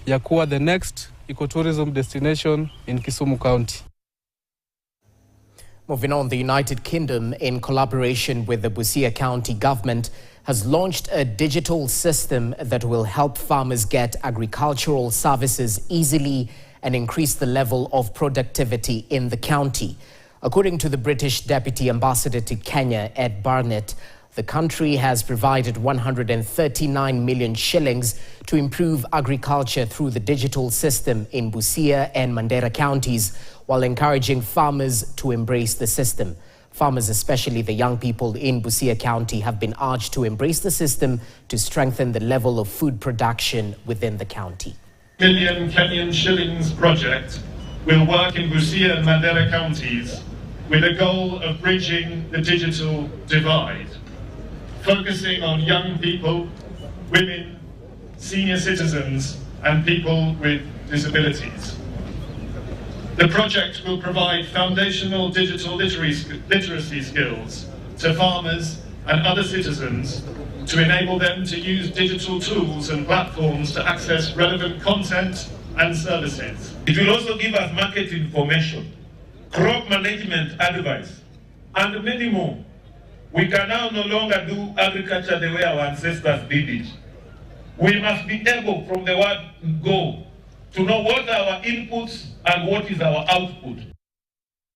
ya kuwa the next ecotourism destination in Kisumu County. Moving on, the United Kingdom, in collaboration with the Busia County government, has launched a digital system that will help farmers get agricultural services easily and increase the level of productivity in the county. According to the British Deputy Ambassador to Kenya, Ed Barnett, the country has provided 139 million shillings to improve agriculture through the digital system in Busia and Mandera counties, while encouraging farmers to embrace the system. Farmers, especially the young people in Busia County, have been urged to embrace the system to strengthen the level of food production within the county. Million Kenyan shillings project will work in Busia and Mandera counties with a goal of bridging the digital divide, focusing on young people, women, senior citizens, and people with disabilities. The project will provide foundational digital literacy skills to farmers and other citizens to enable them to use digital tools and platforms to access relevant content and services. It will also give us market information, crop management advice, and many more. We can now no longer do agriculture the way our ancestors did it. We must be able, from the word go, to know what are our inputs and what is our output.